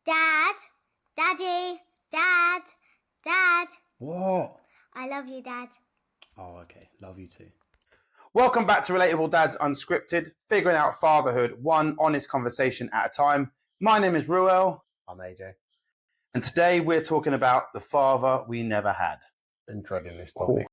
Dad, Daddy, Dad, Dad. What? I love you, Dad. Oh, okay. Love you too. Welcome back to Relatable Dads Unscripted, figuring out fatherhood one honest conversation at a time. My name is Ruel. I'm AJ. And today we're talking about the father we never had. Been dreading this topic.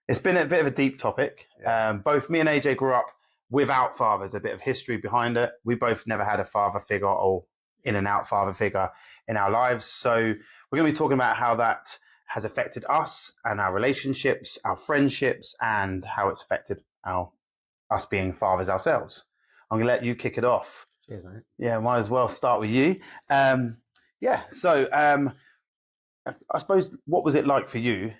It's been a bit of a deep topic. Yeah. Both me and AJ grew up without fathers, a bit of history behind it. We both never had a father figure or in and out father figure in our lives. So we're going to be talking about how that has affected us and our relationships, our friendships, and how it's affected us being fathers ourselves. I'm going to let you kick it off. Cheers, mate. Yeah, might as well start with you. So I suppose, what was it like for you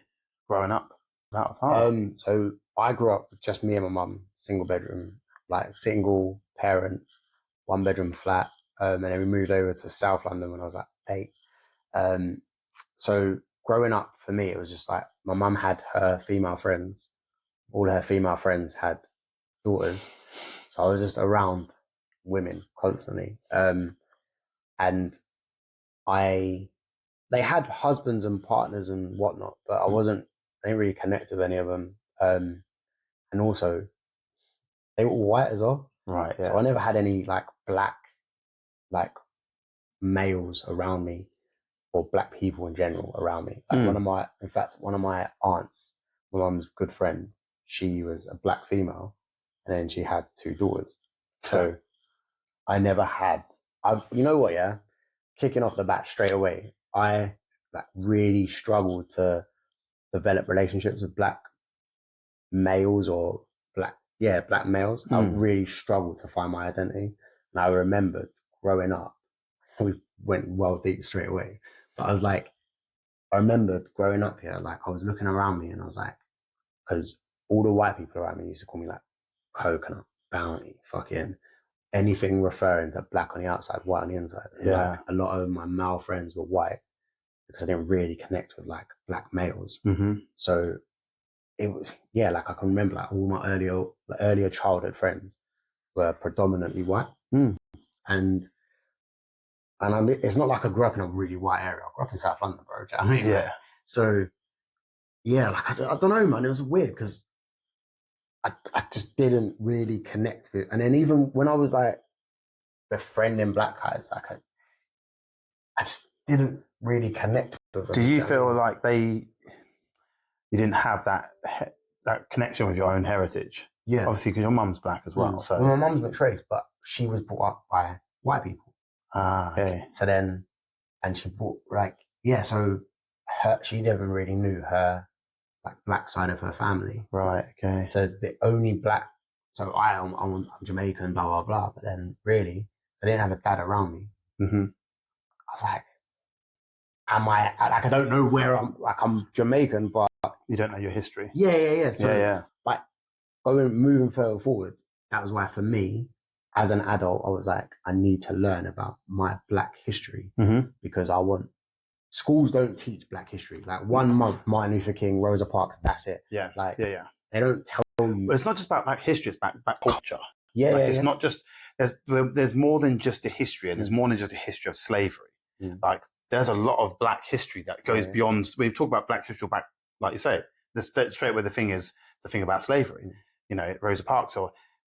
growing up without a father? So I grew up with just me and my mum, single bedroom, like single parent, one bedroom flat. And then we moved over to South London when I was like 8. So growing up for me, it was just like my mum had her female friends. All her female friends had daughters. So I was just around women constantly. And they had husbands and partners and whatnot, but I didn't really connect with any of them. And also they were all white as well. Right, yeah. So I never had any like black, like males around me or black people in general around me. Like one of my aunts, my mum's good friend, she was a black female and then she had 2 daughters. So I never had, you know what, yeah? Kicking off the bat straight away, I like really struggled to develop relationships with black males or black males. I really struggled to find my identity. And I remembered growing up, we went well deep straight away, but I remembered growing up here, like I was looking around me and I was like, because all the white people around me used to call me like coconut, bounty, fucking anything referring to black on the outside, white on the inside. And like, a lot of my male friends were white because I didn't really connect with like black males. Mm-hmm. So it was, like I can remember like all my earlier childhood friends were predominantly white. And it's not like I grew up in a really white area. I grew up in South London, bro. Do you know what I mean? Yeah. Like, so like I don't know, man. It was weird because I just didn't really connect with. And then even when I was like befriending black guys, like I just didn't really connect with them. Did you feel like you didn't have that connection with your own heritage? Yeah. Obviously, because your mum's black as well. So my mum's mixed race, but she was brought up by white people. Okay. So then, and she brought so she never really knew her like black side of her family. Right. Okay. So the only black, so I'm Jamaican, blah blah blah. But then really, so I didn't have a dad around me. Mm-hmm. I was like, I don't know where I'm Jamaican, but You don't know your history. Yeah. So like moving further forward, that was why for me, as an adult, I was like, I need to learn about my black history because schools don't teach black history. Like 1 month, Martin Luther King, Rosa Parks, that's it. Yeah. They don't tell you. But it's not just about black history, it's about culture. It's not just, there's more than just a history, and there's more than just a history of slavery. Like there's a lot of black history that goes beyond, we talk about black history back, like you say, straight away the thing about slavery, Rosa Parks,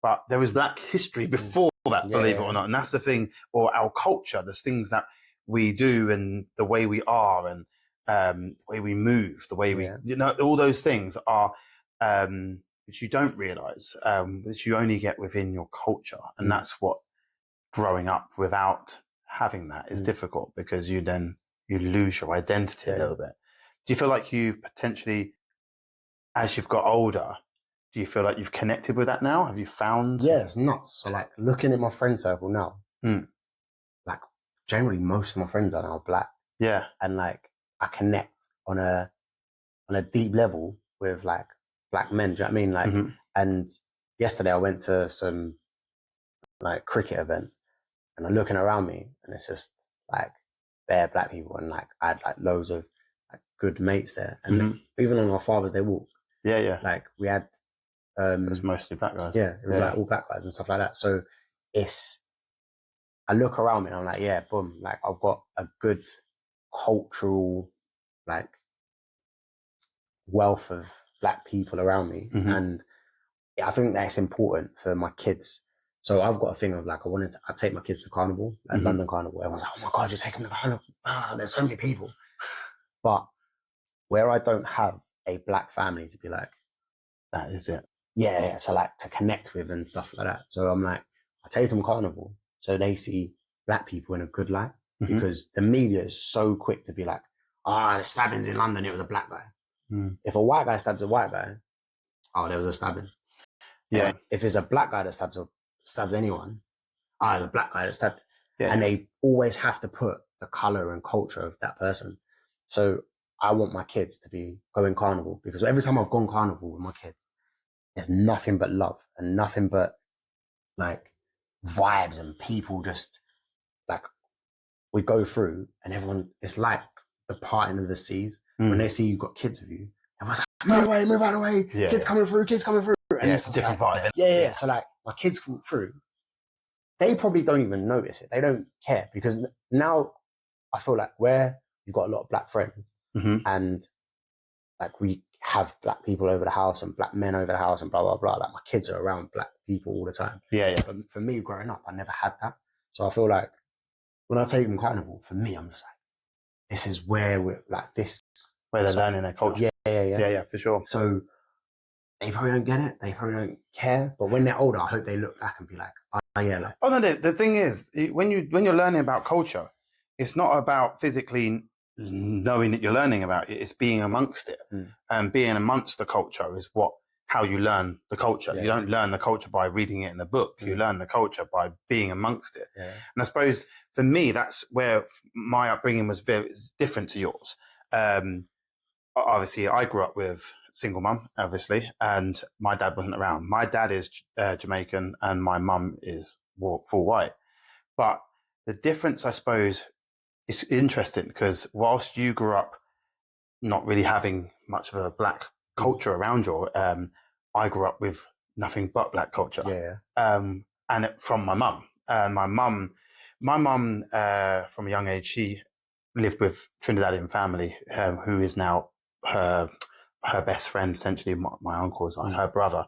but there was black history before that, believe it or not. And that's the thing, or our culture, there's things that we do and the way we are and the way we move, the way we, all those things are, which you don't realize, which you only get within your culture. And that's what growing up without having that is difficult, because you lose your identity a little bit. Do you feel like you've potentially, as you've got older, do you feel like you've connected with that now? Have you found? Yeah, it's nuts. So like looking at my friend circle now, like generally most of my friends are now black. Yeah. And like I connect on a deep level with like black men. Do you know what I mean? Like, and yesterday I went to some like cricket event and I'm looking around me and it's just like bare black people, and like I had like loads of like good mates there. And even on our Father's Day walk, like we had it was mostly black guys. Yeah, it was like all black guys and stuff like that. So I look around me and I'm like, yeah, boom, like I've got a good cultural like wealth of black people around me. Mm-hmm. And I think that's important for my kids. So I've got a thing of like, I take my kids to Carnival, like Mm-hmm. London Carnival. Everyone's like, oh my God, you're taking them to Carnival. There's so many people. But where I don't have a black family to be like, That is it. yeah, so like to connect with and stuff like that. So I'm like, I take them Carnival so they see black people in a good light, Mm-hmm. because the media is so quick to be like, the stabbings in London, it was a black guy. Mm. If a white guy stabs a white guy, there was a stabbing. Yeah. If it's a black guy that stabs anyone, it's a black guy that stabbed. Yeah. And they always have to put the color and culture of that person. So I want my kids to be going Carnival, because every time I've gone Carnival with my kids, there's nothing but love and nothing but like vibes, and people just like, we go through and everyone, it's like the parting of the seas. When they see you've got kids with you, everyone's like, move out of the way, Yeah. kids coming through. And it's a different vibe. Yeah. So like my kids come through, they probably don't even notice it. They don't care, because now I feel like where you've got a lot of black friends, Mm-hmm. and like we have black people over the house and black men over the house and blah, blah, blah. Like my kids are around black people all the time. Yeah. But for me growing up, I never had that. So I feel like when I take them Carnival, for me, I'm just like, this is where we're like this. Where they're learning their culture. Yeah, for sure. So they probably don't get it. They probably don't care. But when they're older, I hope they look back and be like, oh yeah. Like, oh no, the thing is, when you're learning about culture, it's not about physically knowing that you're learning about it. It's being amongst it, and being amongst the culture is how you learn the culture. Yeah. You don't learn the culture by reading it in a book. You learn the culture by being amongst it. Yeah. And I suppose for me, that's where my upbringing was very different to yours. Obviously, I grew up with single mum, obviously, and my dad wasn't around. My dad is Jamaican and my mum is full white. But the difference, I suppose, is interesting, because whilst you grew up not really having much of a black culture around you, I grew up with nothing but black culture. Yeah. And from my mum. My mum, from a young age, she lived with Trinidadian family, who is now her best friend, essentially my uncle's, her brother,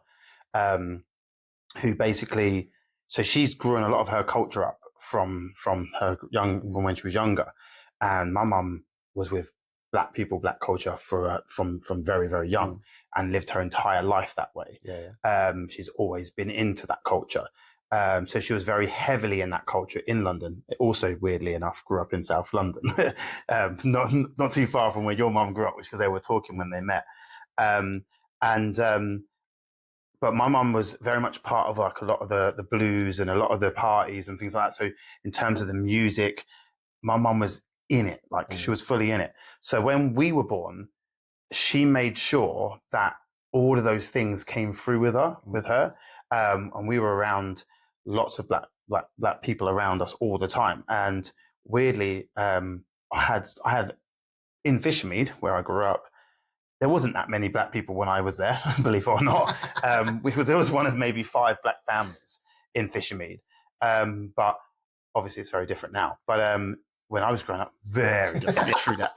who basically, so she's grown a lot of her culture up from when she was younger, and my mum was with black people, black culture from very, very young, and lived her entire life that way. She's always been into that culture. So she was very heavily in that culture in London. Also, weirdly enough, grew up in South London, not too far from where your mum grew up, which because they were talking when they met. But my mum was very much part of like a lot of the blues and a lot of the parties and things like that. So in terms of the music, my mum was in it, like she was fully in it. So when we were born, she made sure that all of those things came through with her. And we were around lots of black people around us all the time. And weirdly, I had in Fishermead, where I grew up, there wasn't that many black people when I was there, believe it or not. There was one of maybe 5 black families in Fishermead. But obviously it's very different now. But when I was growing up, very different. True that.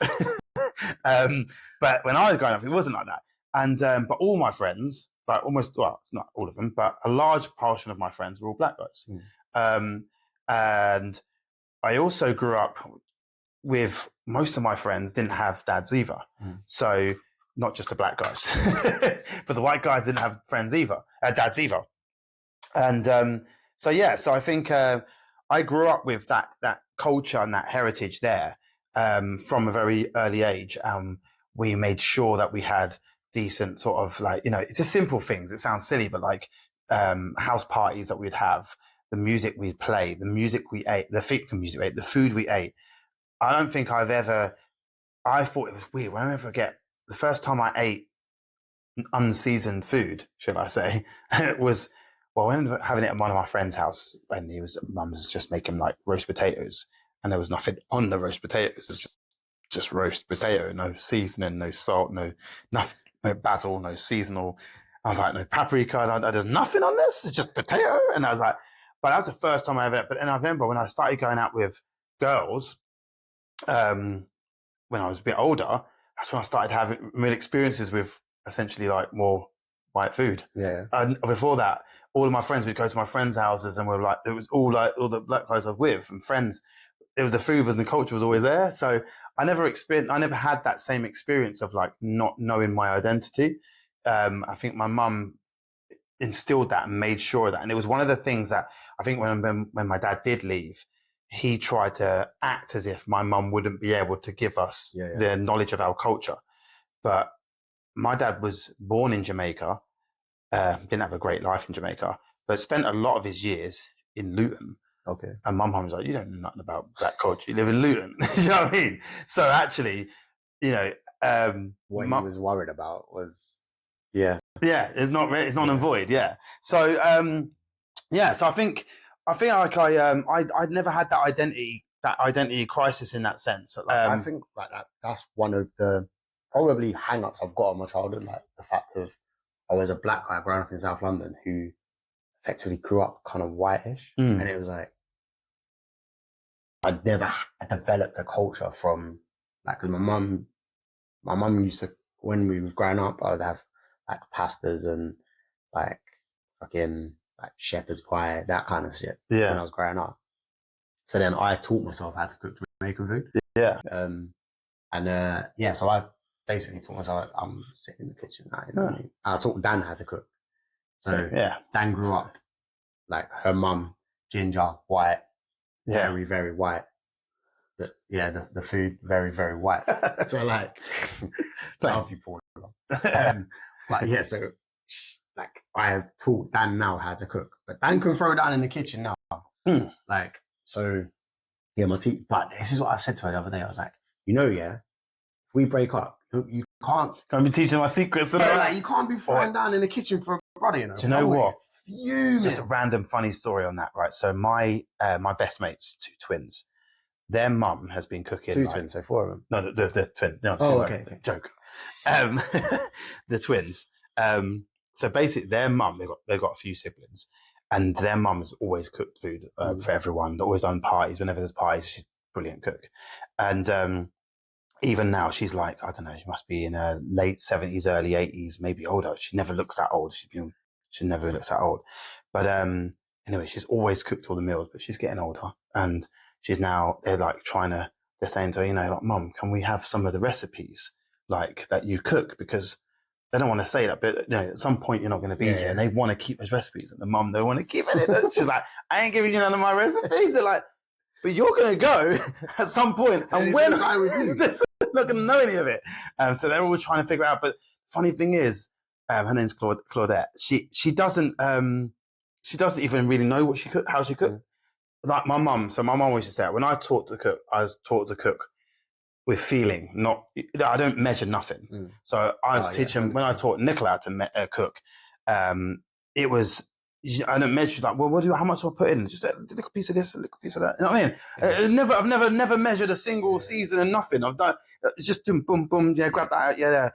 But when I was growing up, it wasn't like that. And but all my friends, like it's not all of them, but a large portion of my friends were all black guys. And I also grew up with most of my friends didn't have dads either. So not just the black guys, but the white guys didn't have dads either. And so I think I grew up with that culture and that heritage there from a very early age. We made sure that we had decent sort of like, it's just simple things. It sounds silly, but like house parties that we'd have, the music we'd play, the music we ate, the food we ate. I don't think I thought it was weird. When I ever forget, the first time I ate unseasoned food, should I say, it was, I ended up having it at one of my friend's house when mum was just making like roast potatoes, and there was nothing on the roast potatoes. It's just roast potato, no seasoning, no salt, no nothing, no basil, no seasonal. I was like, no paprika, there's nothing on this. It's just potato. And I was like, But that was the first time I ever. But then I remember when I started going out with girls, when I was a bit older, that's when I started having real experiences with essentially like more white food. Yeah. And before that, all of my friends would go to my friends' houses, and we were like, it was all the black guys I was with and friends. It was the food and the culture was always there. So I never had that same experience of like not knowing my identity. I think my mum instilled that and made sure of that. And it was one of the things that I think when my dad did leave, he tried to act as if my mum wouldn't be able to give us the knowledge of our culture. But my dad was born in Jamaica, didn't have a great life in Jamaica, but spent a lot of his years in Luton. Okay. And my mum was like, you don't know nothing about black culture. You live in Luton. You know what I mean? So actually, what he was worried about was, it's not and void. Yeah. So, so I think like I'd never had that identity crisis in that sense. I think like that's one of the probably hang-ups I've got on my childhood, like the fact of I was a black guy growing up in South London who effectively grew up kind of whitish, and it was like I'd never developed a culture from like, because my mum used to, when we was growing up, I would have like pastas and like fucking like shepherd's pie, that kind of shit when I was growing up. So then I taught myself how to cook Jamaican food. So I basically taught myself, I'm sitting in the kitchen now, you know what I mean? And I taught Dan how to cook. So Dan grew up like her mum, ginger, white, very, very white. The food, very, very white. So like, love you, Paul. So like I've taught Dan now how to cook, but Dan can throw down in the kitchen now. Like, so my teacher, but this is what I said to her the other day. I was like, if we break up, you can't be teaching my secrets. Like, you can't be throwing down in the kitchen for a brother, you know. Do you know what? Fuming. Just a random funny story on that, right? So my best mates, 2 twins, their mum has been cooking. 2 twins, so 4 of them. No, the twin. No, okay. Joke. The twins. So basically, their mum, they've got a few siblings, and their mum has always cooked food for everyone. They've always done parties. Whenever there's parties, she's a brilliant cook. And even now, she's like, I don't know, she must be in her late 70s, early 80s, maybe older. She never looks that old. She never looks that old. But anyway, she's always cooked all the meals, but she's getting older, and she's now, they're saying to her, like, Mum, can we have some of the recipes like that you cook? Because they don't want to say that, but at some point you're not going to be here, and they want to keep those recipes. And the mum, they want to keep it. She's like, I ain't giving you none of my recipes. They're like, but you're going to go at some point, and when they're not going to know any of it. So they're all trying to figure it out. But funny thing is, her name's Claudette. She doesn't even really know what how she cooked. Like my mum. So my mum always say, when I taught to cook, I was taught to cook with feeling, I don't measure nothing. So I was teaching, when I taught Nicola to cook, it was, I don't measure like, well, how much do I put in? Just a little piece of this, a little piece of that. You know what I mean? I've never measured a single season and nothing. I've done, it's just boom, boom, grab that out,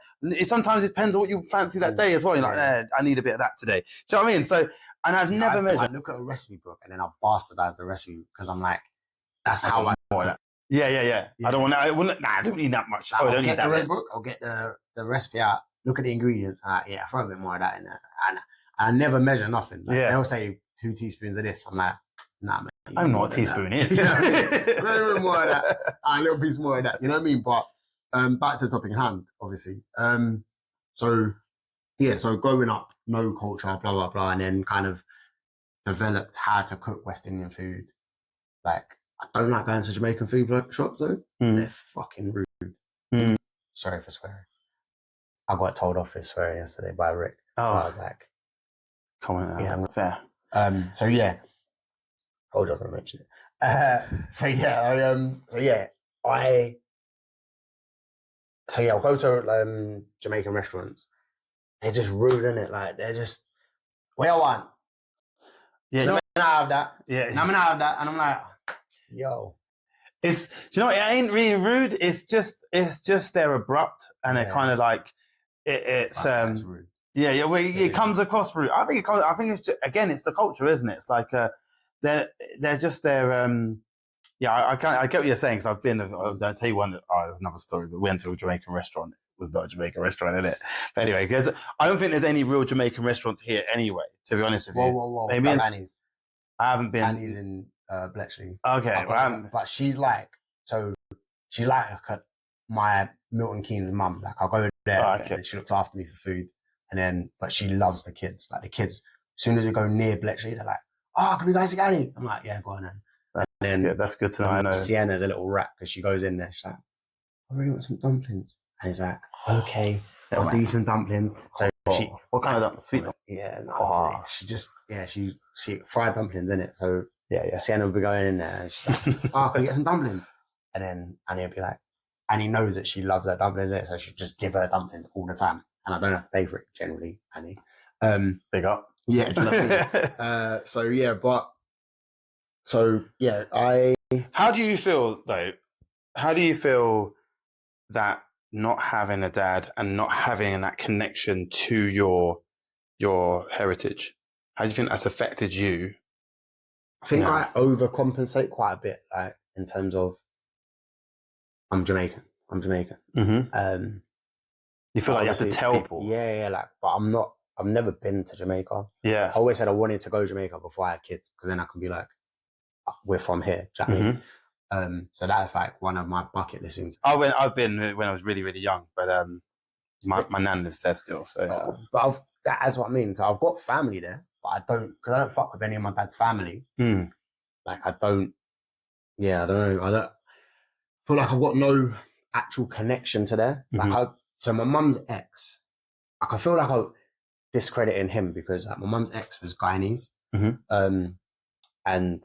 Sometimes it depends on what you fancy that day as well. You're like, I need a bit of that today. Do you know what I mean? So, and I've never measured. I look at a recipe book and then I bastardize the recipe because I'm like, that's how I want it. Yeah. I don't need that much. I'll get the recipe book, I'll get the recipe out, look at the ingredients, throw a bit more of that in there. And I never measure nothing. Like, they'll say 2 teaspoons of this. I'm like, nah, man. I'm not a teaspoon in. A little bit more of that. A little piece more of that. You know what I mean? But back to the topic in hand, obviously. So growing up, no culture, blah, blah, blah, and then kind of developed how to cook West Indian food. Like, I don't like going to Jamaican food shops though. They're fucking rude. Sorry for swearing. I got told off for swearing yesterday by Rick. So I was like, come on, I'm fair. I told you I was going to mention it. I'll go to Jamaican restaurants. They're just rude, innit? Like, they're just, what I want. Yeah, so I'm gonna have that. Yeah, I'm gonna have that, and I'm like, yo. Do you know what? It ain't really rude. It's just they're abrupt, and they're kind of like it's rude. It comes across rude. I think it's just, again, it's the culture, isn't it? It's like they're just yeah, I get what you're saying, because I've been. I'll tell you one. There's another story. But we went to a Jamaican restaurant. It was not a Jamaican restaurant, is it? But anyway, because I don't think there's any real Jamaican restaurants here anyway. To be honest with you, Whoa. maybe Annie's. I haven't been. Annie's in Bletchley. Okay, but she's like my Milton Keynes mum. Like I'll go there and she looks after me for food, but she loves the kids. Like the kids, as soon as we go near Bletchley, they're like, "Oh, can we go to Annie?" I'm like, "Yeah, go on then." That's good to know. I know. Sienna's a little rat because she goes in there. She's like, "I really want some dumplings," and he's like, "Okay, I'll do you some dumplings." So what kind of dumplings? Sweet dumplings? Yeah, she fried dumplings in it. So Sienna will be going in there and she's like, "Oh, can we get some dumplings?" And then Annie will be like, Annie knows that she loves her dumplings in it, so she'll just give her dumplings all the time, and I don't have to pay for it generally, Annie. Big up. Yeah. How do you feel though? How do you feel that not having a dad and not having that connection to your heritage? How do you think that's affected you? I think I overcompensate quite a bit, like in terms of I'm Jamaican. Mm-hmm. You feel like you have to tell people? Yeah. Like, but I've never been to Jamaica. Yeah. I always said I wanted to go to Jamaica before I had kids, because then I can be like, we're from here. Do you know what I mean? So that's like one of my bucket list things. I've been when I was really, really young, but my nan lives there still. So, that's what I mean. So I've got family there, but I don't fuck with any of my dad's family. Like I don't know. I don't feel like I've got no actual connection to there. Like so my mum's ex, like I feel like I'm discrediting him because like, my mum's ex was Guyanese. And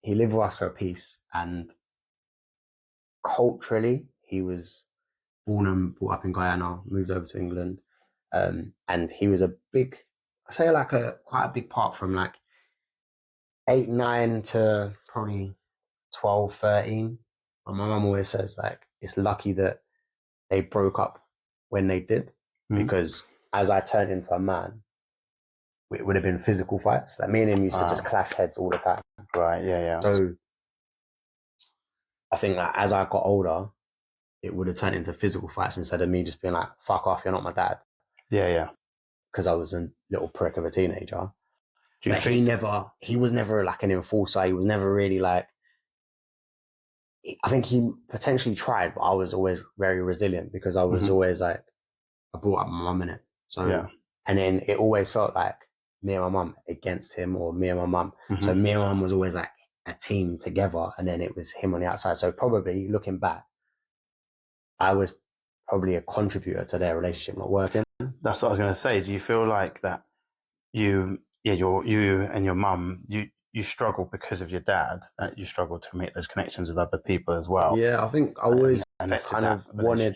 he lived with us for a piece, and culturally he was born and brought up in Guyana, moved over to England, and he was quite a big part from like 8, 9 to probably 12, 13. And my mum always says like it's lucky that they broke up when they did, because as I turned into a man, it would have been physical fights. Like me and him used to just clash heads all the time. Right, yeah. So I think that as I got older, it would have turned into physical fights instead of me just being like, "Fuck off, you're not my dad." Yeah. Because I was a little prick of a teenager. Do you think he was never like an enforcer. He was never really like, I think he potentially tried, but I was always very resilient because I was always like, I brought up my mum in it. So, and then it always felt like me and my mum against him, or me and my mum. So me and my mum was always like a team together, and then it was him on the outside. So probably looking back, I was probably a contributor to their relationship not working. That's what I was going to say. Do you feel like that you and your mum, you struggle because of your dad, that you struggle to make those connections with other people as well? Yeah, I think I always kind of wanted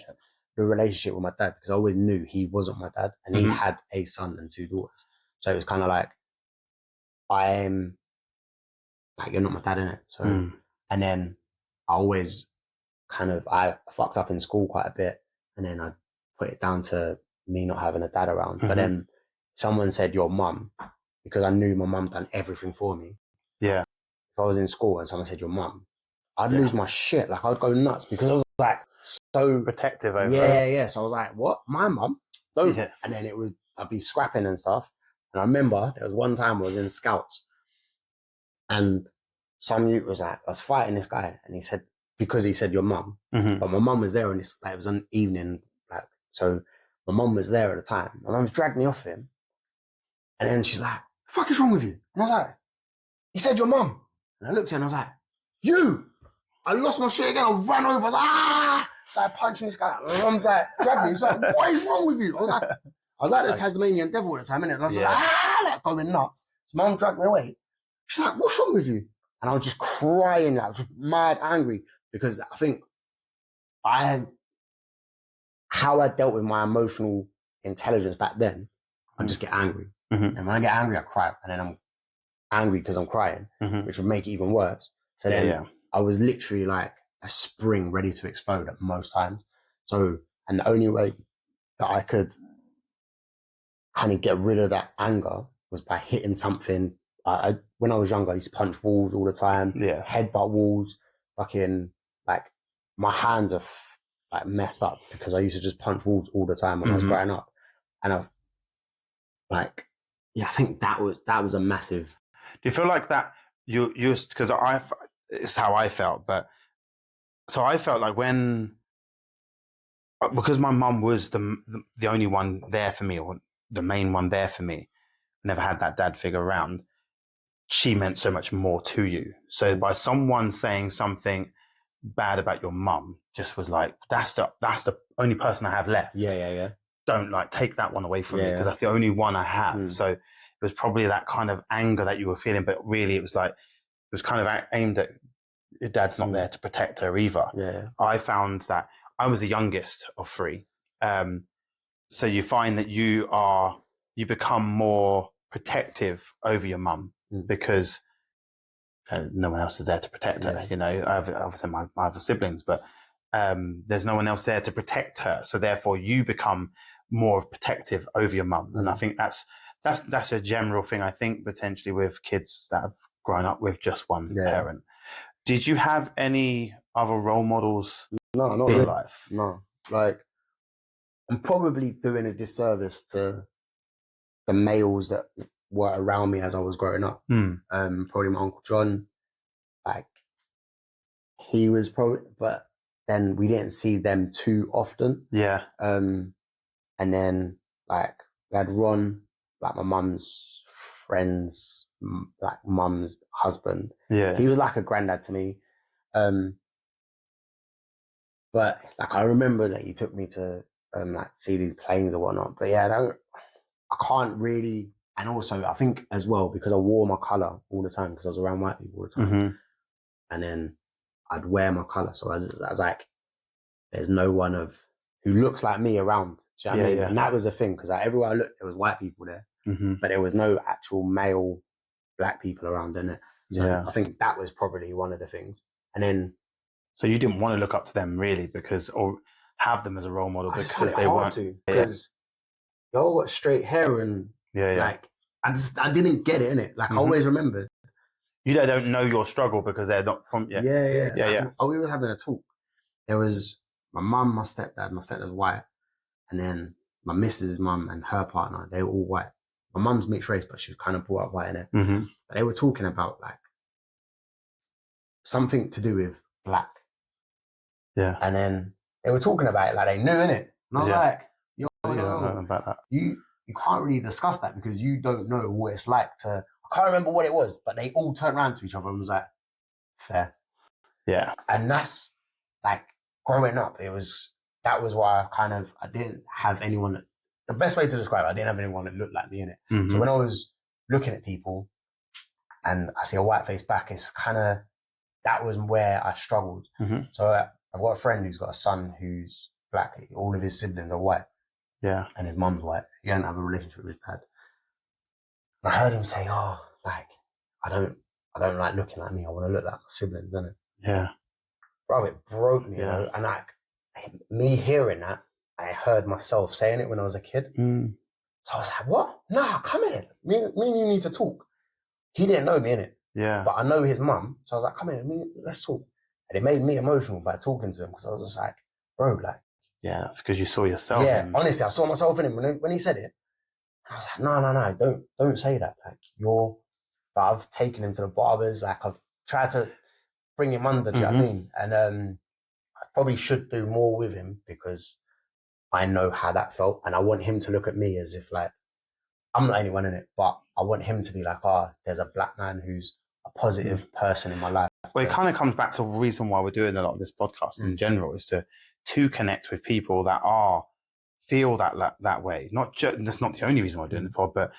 the relationship with my dad because I always knew he wasn't my dad, and he had a son and 2 daughters. So it was kind of like, I'm like, you're not my dad, innit? So, and then I always I fucked up in school quite a bit, and then I put it down to me not having a dad around. But then someone said, "Your mum," because I knew my mum done everything for me. Yeah. If I was in school and someone said, "Your mum," I'd lose my shit. Like I'd go nuts because I was like so protective over Yeah. So I was like, "What? My mum? Don't." Yeah. And then I'd be scrapping and stuff. And I remember there was one time I was in Scouts, and some youth was like, I was fighting this guy, and he said, because he said your mum, but my mum was there, and it was an evening, like, so my mum was there at the time. My mum's dragged me off him, and then she's like, "The fuck is wrong with you?" And I was like, "He said your mum." And I looked at her and I was like, "You!" I lost my shit again. I ran over. I was like, "Ah!" Started punching this guy. My mum's like, dragged me. She's like, "What is wrong with you?" I was like the Tasmanian devil at the time, innit? And I was like going nuts. So mum dragged me away. She's like, "What's wrong with you?" And I was just crying. I was just mad angry because I think how I dealt with my emotional intelligence back then, I just get angry. And when I get angry, I cry. And then I'm angry because I'm crying, which would make it even worse. So then I was literally like a spring ready to explode at most times. So, and the only way that I could kind of get rid of that anger was by hitting something when I was younger, I used to punch walls all the time. Yeah. Headbutt walls. Fucking like my hands are like messed up because I used to just punch walls all the time when I was growing up, and I've like, yeah, I think that was a massive. Do you feel like that you used, because it's how I felt, but so I felt like because my mum was the only one there for me, or the main one there for me, never had that dad figure around, she meant so much more to you. So by someone saying something bad about your mum, just was like, that's the only person I have left. Yeah. Don't like take that one away from me, because that's the only one I have. So it was probably that kind of anger that you were feeling, but really it was like, it was kind of aimed at your dad's not there to protect her either. Yeah. I found that I was the youngest of three. So you find that you become more protective over your mum because no one else is there to protect her. You know, obviously my other siblings, but there's no one else there to protect her. So therefore you become more protective over your mum. And I think that's a general thing, I think, potentially with kids that have grown up with just one parent. Did you have any other role models in really. Life? No. Like, I'm probably doing a disservice to the males that were around me as I was growing up. Probably my Uncle John. Like, he was probably, but then we didn't see them too often. Yeah. And then, like, we had Ron, like my mum's friend's, like mum's husband. Yeah. He was like a granddad to me. But like, I remember that he took me to like see these planes or whatnot. But yeah, I can't really. And also, I think as well, because I wore my colour all the time, because I was around white people all the time, and then I'd wear my colour. So I was like, there's no one who looks like me around. Do you know what I mean? And that was the thing, because like, everywhere I looked, there was white people there, but there was no actual male black people around, innit? So I think that was probably one of the things. And then, so you didn't want to look up to them really, or have them as a role model because they weren't. Because they all got straight hair and like, I didn't get it, innit? Like, I always remember. You don't know your struggle because they're not from. Yeah. We were having a talk. There was my mum, my stepdad's white, and then my missus' mum and her partner, they were all white. My mum's mixed race, but she was kind of brought up white in it. But they were talking about like something to do with black. Yeah. And then they were talking about it like they knew, innit? And I was like, yo, you don't know about that. You can't really discuss that because you don't know what it's like to. I can't remember what it was, but they all turned around to each other and was like, fair. Yeah. And that's like, growing up, that was why I didn't have anyone. The best way to describe it, I didn't have anyone that looked like me in it. So when I was looking at people and I see a white face back, it's kind of, that was where I struggled. So I've got a friend who's got a son who's black. All of his siblings are white. Yeah. And his mum's white. He don't have a relationship with his dad. And I heard him say, oh, like, I don't like looking like me. I want to look like my siblings, innit? Yeah. Bro, it broke me, you know? And like, me hearing that, I heard myself saying it when I was a kid. So I was like, what? Nah, come here. Me and you need to talk. He didn't know me, innit? Yeah. But I know his mum. So I was like, come here, let's talk. And it made me emotional by talking to him, because I was just like, bro, like. Yeah, that's because you saw yourself. Yeah, honestly, I saw myself in him when he said it. I was like, no, don't say that. Like, but I've taken him to the barbers. Like, I've tried to bring him under, do you know what I mean? And I probably should do more with him, because I know how that felt. And I want him to look at me as if, like, I'm not anyone in it, but I want him to be like, there's a black man who's a positive person in my life. Well, it kind of comes back to the reason why we're doing a lot of this podcast in general, is to connect with people that feel that way. That's not the only reason why we're doing the pod, but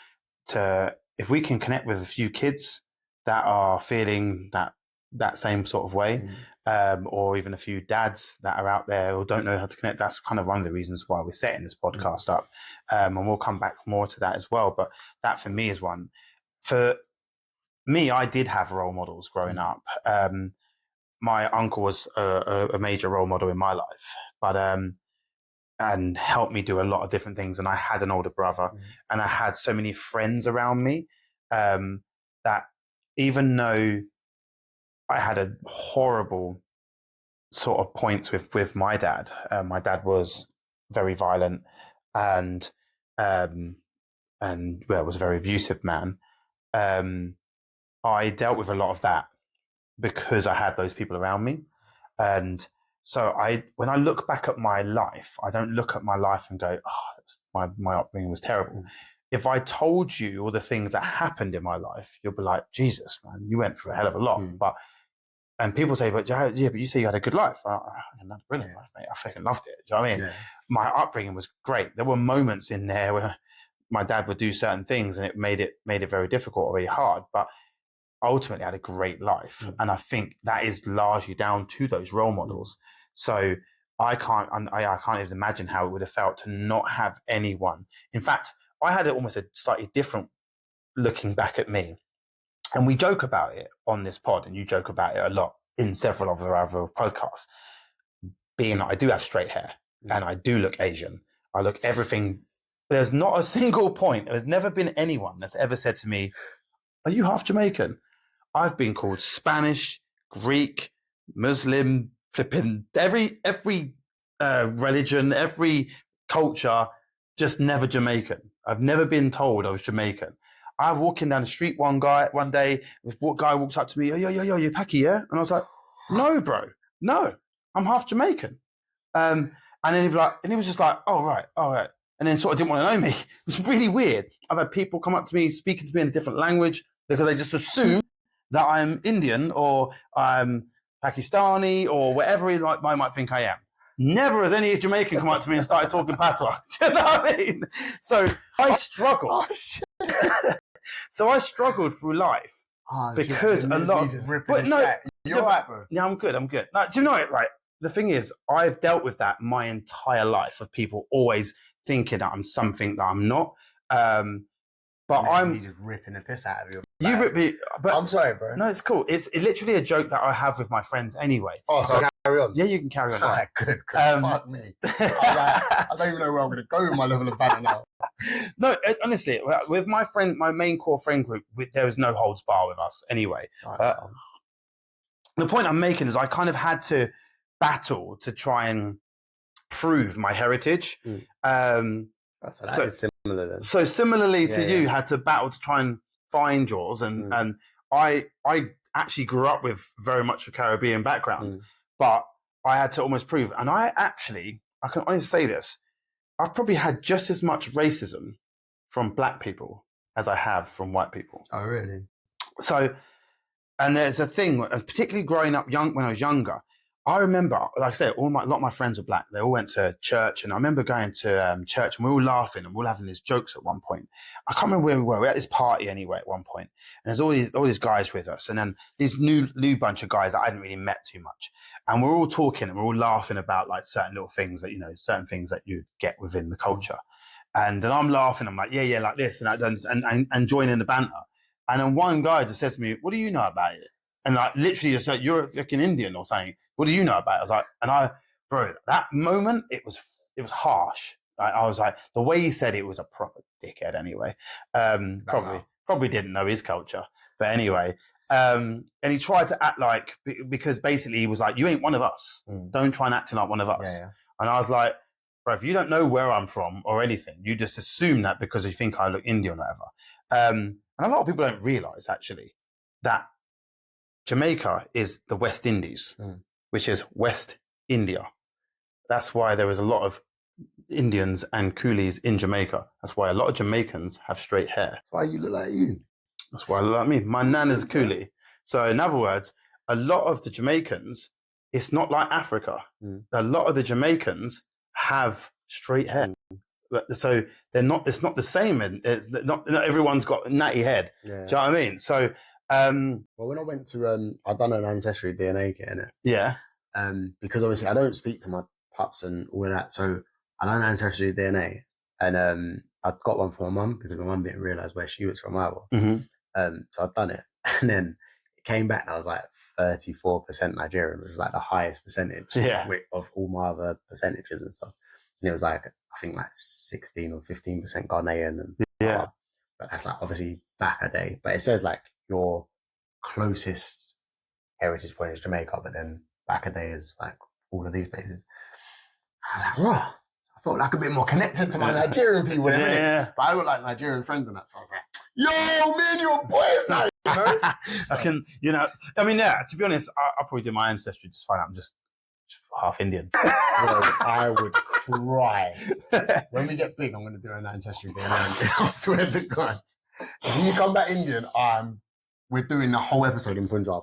if we can connect with a few kids that are feeling that same sort of way, or even a few dads that are out there who don't know how to connect, that's kind of one of the reasons why we're setting this podcast up. And we'll come back more to that as well. But that for me is one. For me, I did have role models growing up. My uncle was a major role model in my life, but and helped me do a lot of different things. And I had an older brother, and I had so many friends around me. that even though I had a horrible sort of points with my dad was very violent and was a very abusive man. I dealt with a lot of that because I had those people around me. And so when I look back at my life, I don't look at my life and go, oh, my upbringing was terrible. If I told you all the things that happened in my life, you'll be like, Jesus, man, you went through a hell of a lot. And people say, but you say you had a good life. I had a brilliant life, mate. I fucking loved it. Do you know what I mean? Yeah. My upbringing was great. There were moments in there where my dad would do certain things and it made it very difficult or very hard. But ultimately, I had a great life. And I think that is largely down to those role models. So I can't even imagine how it would have felt to not have anyone. In fact, I had almost a slightly different looking back at me. And we joke about it on this pod, and you joke about it a lot in several of our other podcasts, being that I do have straight hair and I do look Asian. I look everything. There's not a single point. There's never been anyone that's ever said to me, are you half Jamaican? I've been called Spanish, Greek, Muslim, flipping every religion, every culture, just never Jamaican. I've never been told I was Jamaican. I was walking down the street one day, what guy walks up to me, yo, you're Paki, yeah? And I was like, no, bro, no, I'm half Jamaican. And then he was just like, oh, right. And then sort of didn't want to know me. It was really weird. I've had people come up to me, speaking to me in a different language because they just assume that I'm Indian or I'm Pakistani or whatever I might think I am. Never has any Jamaican come up to me and started talking patois. Do you know what I mean? So I struggled. So I struggled through life because a lot of... But no, you're right, bro. Yeah, I'm good. No, do you know it, right? The thing is, I've dealt with that my entire life of people always thinking that I'm something that I'm not. But I'm just ripping the piss out of you. You rip me, but I'm sorry, bro. No, it's cool. It's literally a joke that I have with my friends anyway. Oh, so carry on. Yeah, you can carry on. All right, good. Fuck me. I don't even know where I'm going to go with my level of banter now. No, honestly, with my main core friend group, there was no holds bar with us anyway. Right, the point I'm making is I kind of had to battle to try and prove my heritage. So that is similar then. So similarly to you, had to battle to try and find yours, and I actually grew up with very much a Caribbean background, but I had to almost prove. And I can honestly say this: I've probably had just as much racism from black people as I have from white people. Oh, really? So, and there's a thing, particularly growing up when I was younger. I remember, like I said, a lot of my friends were black. They all went to church, and I remember going to church, and we were all laughing, and we were all having these jokes at one point. I can't remember where we were. We were at this party anyway at one point, and there's all these guys with us, and then these new bunch of guys that I hadn't really met too much, and we're all talking and we're all laughing about like certain little things that certain things that you get within the culture, and then I'm laughing. I'm like, yeah, like this, and joining the banter, and then one guy just says to me, "What do you know about it?" And like literally just like, you're a fucking Indian or something. What do you know about it? I was like, bro, that moment, it was harsh. I was like, the way he said it was a proper dickhead anyway. Probably didn't know his culture. But anyway, and he tried to act like, because basically he was like, you ain't one of us. Don't try and acting like one of us. Yeah. And I was like, bro, if you don't know where I'm from or anything, you just assume that because you think I look Indian or whatever. And a lot of people don't realize actually that Jamaica is the West Indies, which is West India. That's why there is a lot of Indians and coolies in Jamaica. That's why a lot of Jamaicans have straight hair. That's why you look like you. That's why I look like me. My nan is a coolie. So in other words, a lot of the Jamaicans, it's not like Africa. A lot of the Jamaicans have straight hair. So it's not the same. Not everyone's got a natty head. Yeah. Do you know what I mean? So, well, when I went to, I've done an ancestry DNA kit, innit? Yeah. Because obviously I don't speak to my pups and all of that, so I done ancestry DNA, and I got one for my mum because my mum didn't realise where she was from either. So I'd done it, and then it came back, and I was like 34% Nigerian, which was like the highest percentage of all my other percentages and stuff. And it was like, I think like 16 or 15% Ghanaian, and but that's like obviously back a day. But it says like your closest heritage point is Jamaica, but then back a day is like all of these places. I was like, raw. I felt like a bit more connected to my Nigerian people in a minute. Yeah. But I got like Nigerian friends and that, so I was like, yo, me and your boys now, you know? I can, I mean, yeah, to be honest, I'll probably do my ancestry, just find out I'm just half Indian. Bro, I would cry. When we get big, I'm going to do an ancestry day. I swear to God. If you come back Indian, we're doing the whole episode in Punjab.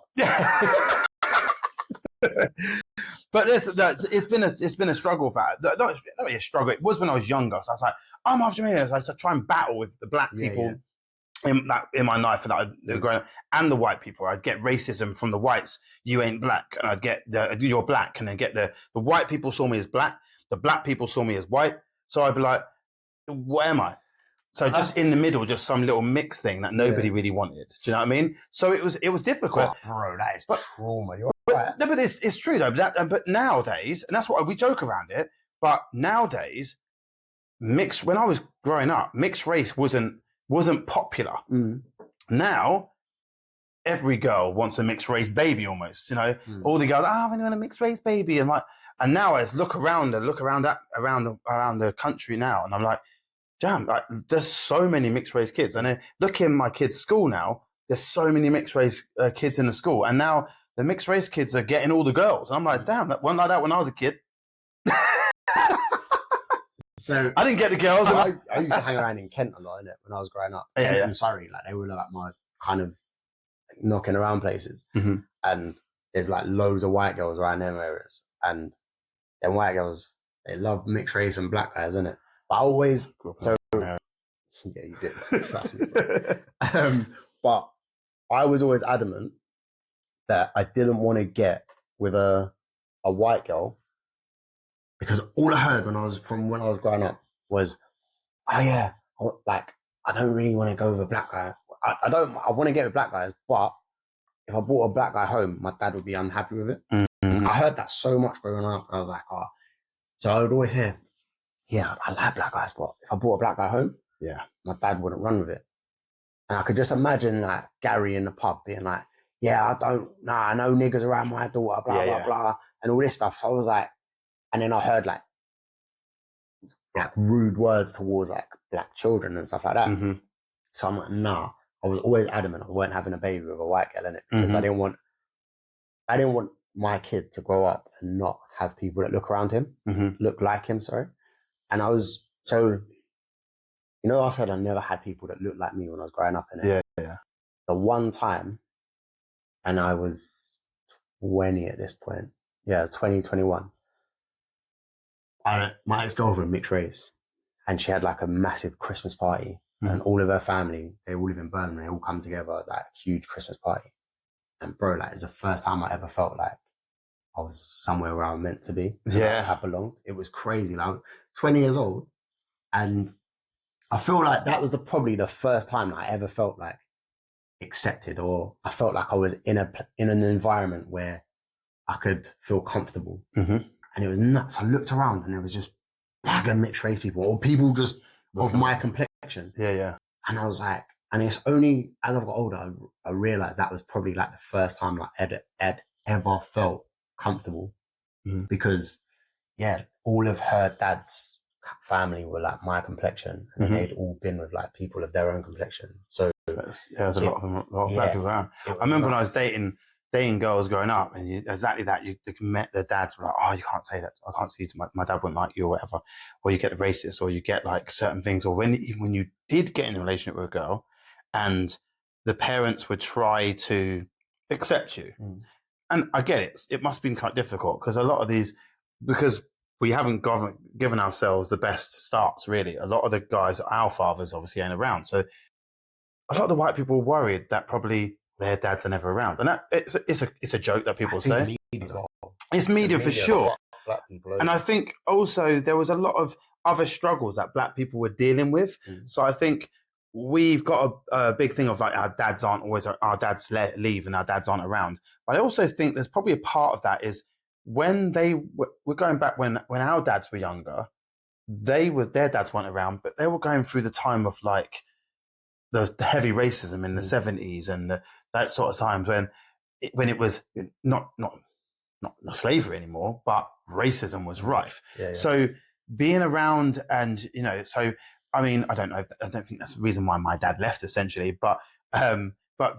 But it's been a struggle for that. Not really a struggle. It was when I was younger. So I was like, I'm half Jamaican. So I used to try and battle with the black people in my life that I growing up, and the white people. I'd get racism from the whites. You ain't black, and I'd get you're black, and then get the white people saw me as black. The black people saw me as white. So I'd be like, what am I? So just in the middle, just some little mix thing that nobody really wanted. Do you know what I mean? So it was difficult. Oh, bro, that is trauma. You're right. No, but it's true though. But nowadays, and that's what we joke around it. But nowadays, when I was growing up, mixed race wasn't popular. Now, every girl wants a mixed race baby almost. All the girls, I want a mixed race baby, and now I look around the country now, and I'm like, damn, like there's so many mixed race kids, and then look in my kids' school now. There's so many mixed race kids in the school, and now the mixed race kids are getting all the girls. And I'm like, damn, that wasn't like that when I was a kid. So I didn't get the girls. I used to hang around in Kent a lot, innit, when I was growing up. In Surrey, like they were like my kind of knocking around places, and there's like loads of white girls around them areas, and them white girls, they love mixed race and black guys, innit? But I always yeah, you did. Trust me. But I was always adamant that I didn't want to get with a white girl, because all I heard when I was growing up was, oh yeah, like I don't really want to go with a black guy. I want to get with black guys, but if I brought a black guy home, my dad would be unhappy with it. I heard that so much growing up. I was like, so I would always hear, yeah, I like black guys, but if I brought a black guy home, my dad wouldn't run with it. And I could just imagine like Gary in the pub being like, yeah, I know niggas around my daughter, blah, blah, blah, and all this stuff. So I was like, and then I heard like rude words towards like black children and stuff like that. So I'm like, nah, I was always adamant I weren't having a baby with a white girl in it, because I didn't want my kid to grow up and not have people that look around him, look like him, sorry. And I was, so, I said I never had people that looked like me when I was growing up in it. Yeah. The one time, and I was 20 at this point. 21. My ex-girlfriend, mixed race, and she had like a massive Christmas party, and all of her family, they all live in Birmingham, they all come together at like a huge Christmas party. And bro, like it's the first time I ever felt like I was somewhere where I was meant to be. Yeah. I belonged. It was crazy. Like 20 years old, and I feel like that was probably the first time I ever felt like accepted, or I felt like I was in an environment where I could feel comfortable. And it was nuts. I looked around and there was just bag of mixed race people, or people just of my complexion. Yeah. And I was like, and it's only as I've got older, I realized that was probably like the first time like Ed ever felt comfortable, because all of her dad's family were like my complexion, and they'd all been with like people of their own complexion. So there's a lot of black people around. I remember when I was dating girls growing up, and exactly that, you met their dads were like, oh, you can't say that, I can't see you, my dad wouldn't like you, or whatever, or you get the racist, or you get like certain things, or even when you did get in a relationship with a girl and the parents would try to accept you. And I get it, it must have been quite difficult, because a lot of these, because we haven't given ourselves the best starts, really. A lot of the guys, our fathers obviously ain't around, so a lot of the white people were worried that probably their dads are never around, and that it's a joke that people say. It's media for sure. Black people, and I think also there was a lot of other struggles that black people were dealing with. So I think we've got a big thing of like our dads leave and our dads aren't around. But I also think there's probably a part of that is when we're going back when our dads were younger, their dads weren't around, but they were going through the time of like the heavy racism in the 70s and that sort of times when it was not slavery anymore, but racism was rife. Yeah. So being around and, so, I mean, I don't know. I don't think that's the reason why my dad left essentially, but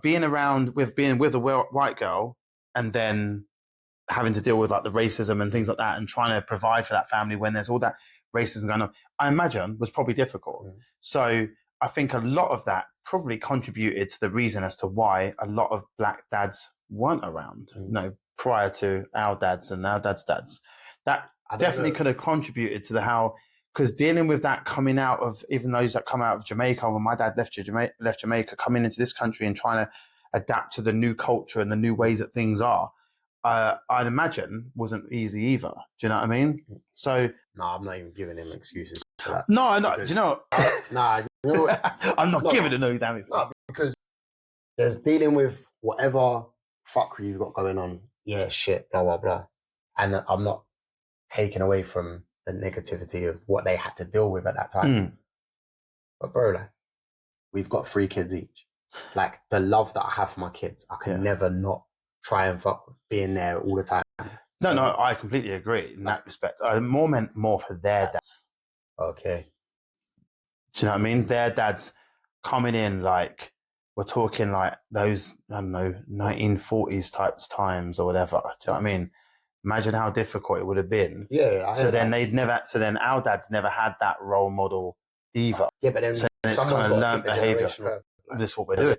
being around being with a white girl and then having to deal with like the racism and things like that and trying to provide for that family when there's all that racism going on, I imagine was probably difficult. So I think a lot of that probably contributed to the reason as to why a lot of black dads weren't around, prior to our dads and our dads' dads. That definitely could have contributed to because dealing with that coming out of, even those that come out of Jamaica, when my dad left Jamaica, coming into this country and trying to adapt to the new culture and the new ways that things are, I'd imagine wasn't easy either. Do you know what I mean? So no, I'm not even giving him excuses for that. No, do you know? Nah, you know what? I'm not giving it no damage. No, because there's dealing with whatever fuckery you've got going on. Yeah, shit, blah blah blah, and I'm not taking away from the negativity of what they had to deal with at that time. But bro, like, we've got 3 kids each. Like, the love that I have for my kids, I can never not try and fuck with being there all the time. No, I completely agree in that respect. I meant more for their dads. Okay. Do you know what I mean? Their dads coming in, like, we're talking like those, I don't know, 1940s types times or whatever. Do you know what I mean? Imagine how difficult it would have been. Yeah. So then our dads never had that role model either. Yeah, but then so it's kind of learned behavior. This is what we're doing.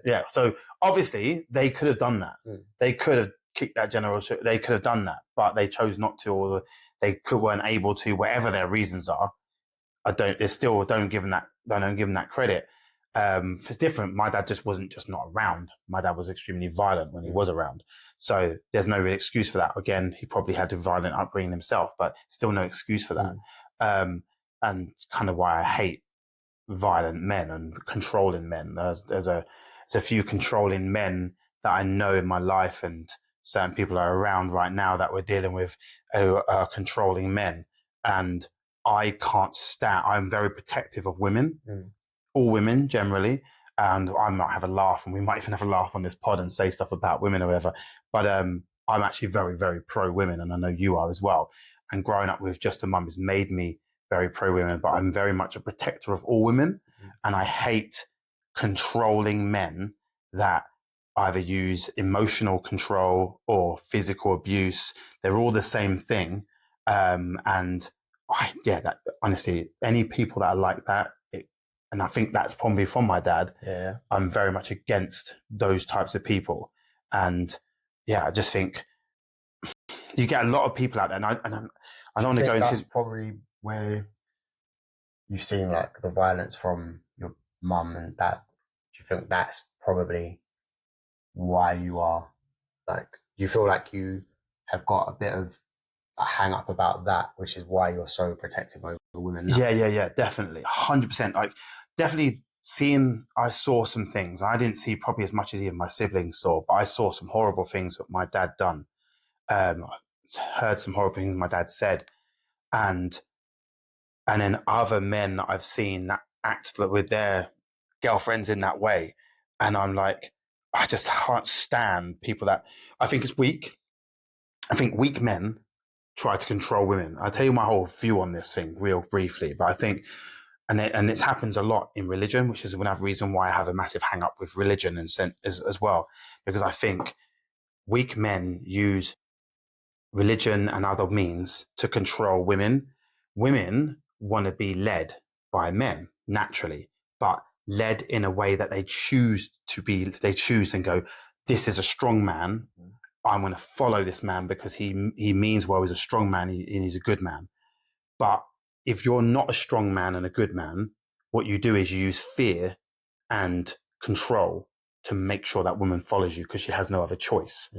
Yeah. So obviously they could have done that. They could have kicked that generation. They could have done that, but they chose not to, or they weren't able to. Whatever their reasons are, don't give them that credit. It's different. My dad just wasn't not around. My dad was extremely violent when he was around. So there's no real excuse for that. Again, he probably had a violent upbringing himself, but still no excuse for that. And kind of why I hate violent men and controlling men. There's a few controlling men that I know in my life, and certain people are around right now that we're dealing with who are controlling men. And I can't stand. I'm very protective of women. All women generally, and I might have a laugh, and we might even have a laugh on this pod and say stuff about women or whatever, but I'm actually very, very pro women, and I know you are as well. And growing up with just a mum has made me very pro women, but I'm very much a protector of all women, and I hate controlling men that either use emotional control or physical abuse. They're all the same thing, that honestly, any people that are like that, and I think that's probably from my dad. Yeah. I'm very much against those types of people. And I just think you get a lot of people out there. And I don't want to go into... That's probably where you've seen like the violence from your mum and dad. Do you think that's probably why you are like, you feel like you have got a bit of a hang up about that, which is why you're so protective over women now? Yeah, definitely. 100%. Like, definitely I saw some things. I didn't see probably as much as even my siblings saw, but I saw some horrible things that my dad done. Heard some horrible things my dad said. And then other men that I've seen that act with their girlfriends in that way. And I'm like, I just can't stand people that I think is weak. I think weak men try to control women. I'll tell you my whole view on this thing real briefly, but I think, and it happens a lot in religion, which is another reason why I have a massive hang up with religion and as well, because I think weak men use religion and other means to control women. Women want to be led by men naturally, but led in a way that they choose and go, this is a strong man. I'm going to follow this man because he means well. He's a strong man and he's a good man. But if you're not a strong man and a good man, what you do is you use fear and control to make sure that woman follows you because she has no other choice.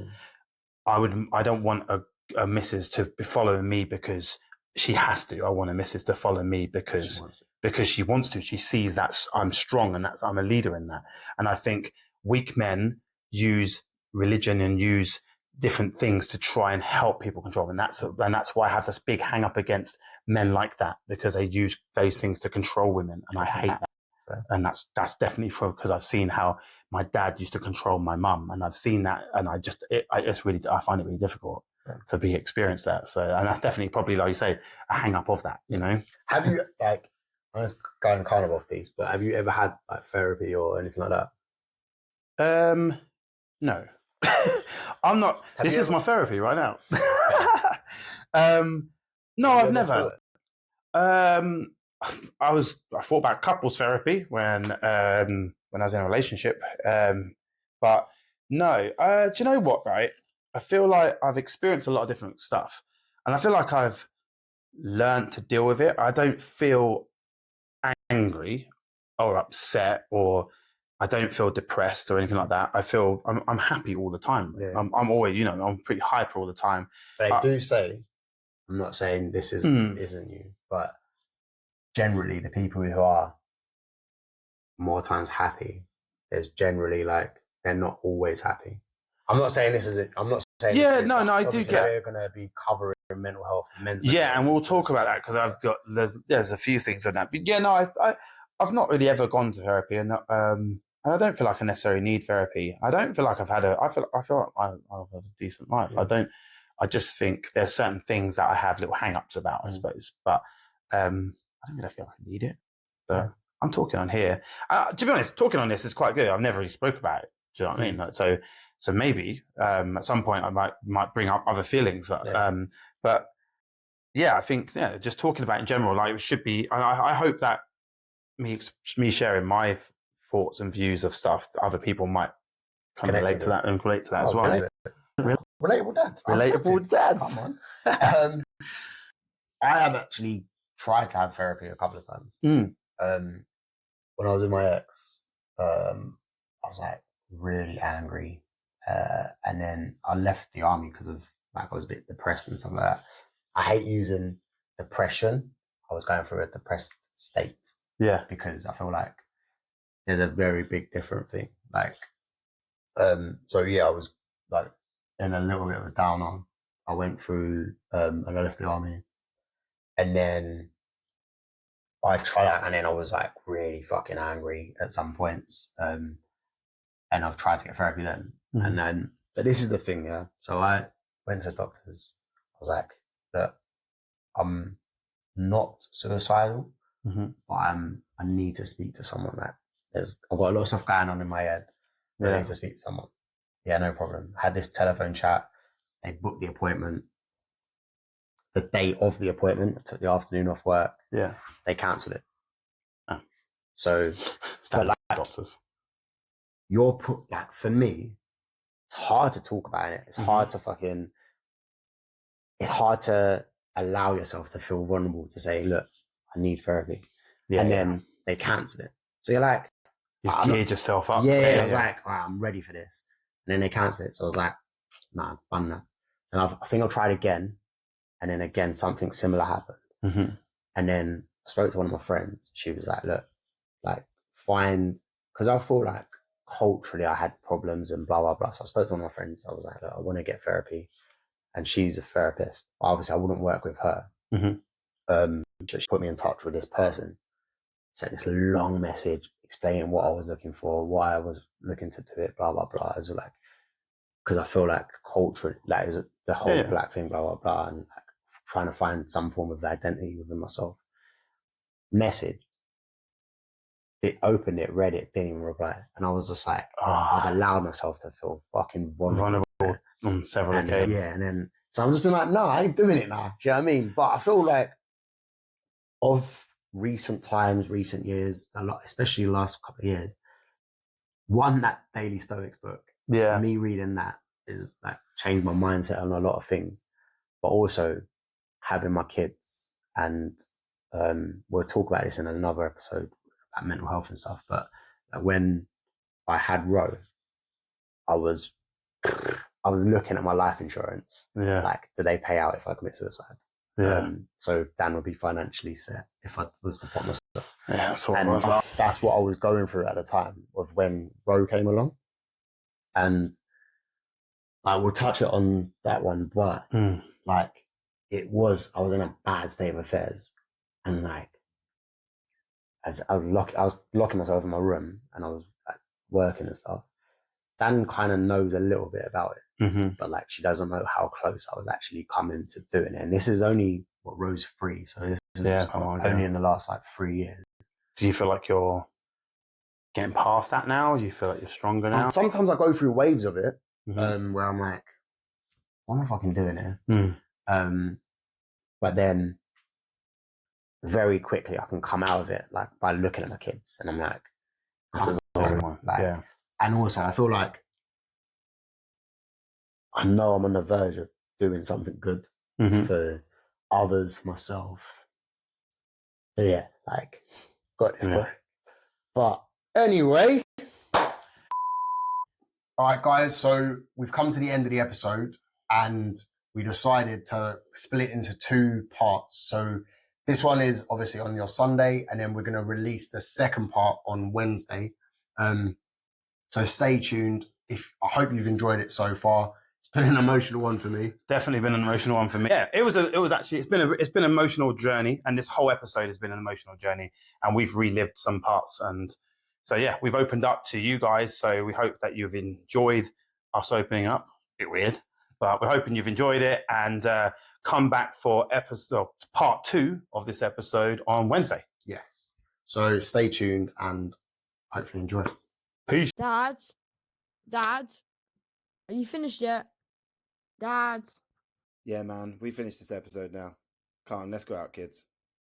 I don't want a missus to be following me because she has to. I want a missus to follow me because she wants to. She sees that I'm strong and that I'm a leader in that. And I think weak men use religion and use different things to try and help people control. And that's why I have this big hang up against men like that, because they use those things to control women. And I hate that. And that's definitely because I've seen how my dad used to control my mum, and I've seen that, and I find it really difficult to experience that. So, and that's definitely probably, like you say, a hang up of that, you know. Have you, like, I'm just going kind of off piece, but have you ever had like therapy or anything like that? No. I'm not. This is my therapy right now. No, I've never. I thought about couples therapy when I was in a relationship, but no. Do you know what? Right, I feel like I've experienced a lot of different stuff, and I feel like I've learned to deal with it. I don't feel angry or upset, or I don't feel depressed or anything like that. I feel I'm happy all the time. Yeah. I'm always, I'm pretty hyper all the time. They do say, I'm not saying this isn't you, but generally the people who are more times happy, there's generally like they're not always happy. I'm not saying this is it. I'm not saying I do get. We're going to be covering mental health and mental health, and we'll talk about that because I've got there's a few things on that. But yeah, no, I've not really ever gone to therapy, and I don't feel like I necessarily need therapy. I don't feel like I've had I feel like I've had a decent life. Yeah. I just think there's certain things that I have little hang-ups about, I suppose. But I don't really feel like I need it. But I'm talking on here. To be honest, talking on this is quite good. I've never really spoke about it. Do you know what I mean? Like, so maybe at some point I might bring up other feelings. But yeah, I think just talking about it in general, like it should be. I hope that me sharing my thoughts and views of stuff, that other people might relate to that as well. Relatable dads. Relatable dads. Come on. I have actually tried to have therapy a couple of times. When I was with my ex, I was like really angry, and then I left the army because of like I was a bit depressed and stuff like that. I hate using depression. I was going through a depressed state. Yeah, because I feel like there's a very big different thing. Like, so yeah, I was like in a little bit of a down on. I went through, and I left the army, and then I tried, and then I was like really fucking angry at some points, and I've tried to get therapy then, and then, but this is the thing, yeah. So I went to the doctors. I was like, look, I'm not suicidal, but I need to speak to someone. Like, I've got a lot of stuff going on in my head. I need to speak to someone. Yeah, no problem. I had this telephone chat. They booked the appointment. The day of the appointment, I took the afternoon off work. Yeah. They cancelled it. Oh. So, but like, doctors. Like, for me, it's hard to talk about it. It's hard to it's hard to allow yourself to feel vulnerable to say, look, I need therapy. Yeah, and then they cancel it. So you're like, you've geared yourself up. Yeah, I was like, I'm ready for this. And then they cancel it. So I was like, nah, done that. And I think I'll try it again. And then again, something similar happened. And then I spoke to one of my friends. She was like, look, like because I feel like culturally I had problems and blah, blah, blah. So I spoke to one of my friends. I was like, look, I want to get therapy. And she's a therapist. Obviously, I wouldn't work with her. She put me in touch with this person. Sent this long message explaining what I was looking for, why I was looking to do it, blah, blah, blah. I was like, because I feel like culture, like is the whole black thing, blah, blah, blah, and like trying to find some form of identity within myself. Message. It opened it, read it, didn't even reply. And I was just like, I've allowed myself to feel fucking vulnerable on several occasions. Yeah, and then, so I'm just been like, no, I ain't doing it now. Do you know what I mean? But I feel like of recent times, recent years, a lot, especially the last couple of years, that Daily Stoics book, me reading that is like changed my mindset on a lot of things, but also having my kids, and we'll talk about this in another episode about mental health and stuff, but when I had Ro, I was looking at my life insurance, like, do they pay out if I commit suicide? So Dan would be financially set if I was to pop myself. Yeah, that's what I was going through at the time of when Ro came along. And I will touch it on that one, but like I was in a bad state of affairs, and like I was locking myself in my room and I was like working and stuff. Dan kind of knows a little bit about it, but like she doesn't know how close I was actually coming to doing it. And this is only Rose 3, so this is only in the last like 3 years. Do you feel like you're getting past that now? Do you feel like you're stronger now? Sometimes I go through waves of it, where I'm like, what am I fucking doing here? But then very quickly I can come out of it like by looking at my kids, and I'm like, and also I feel like I know I'm on the verge of doing something good for others, for myself. So yeah, like got this, bro. But anyway, all right, guys. So we've come to the end of the episode, and we decided to split it into 2 parts. So this one is obviously on your Sunday, and then we're going to release the second part on Wednesday. So stay tuned. I hope you've enjoyed it so far. It's been an emotional one for me. It's definitely been an emotional one for me. Yeah, it's been an emotional journey, and this whole episode has been an emotional journey, and we've relived some parts. And so yeah, we've opened up to you guys. So we hope that you've enjoyed us opening up. A bit weird, but we're hoping you've enjoyed it, and come back for part 2 of this episode on Wednesday. Yes. So stay tuned and hopefully enjoy. Peace. Dad, are you finished yet? Dad. Yeah, man, we finished this episode now. Come on, let's go out, kids.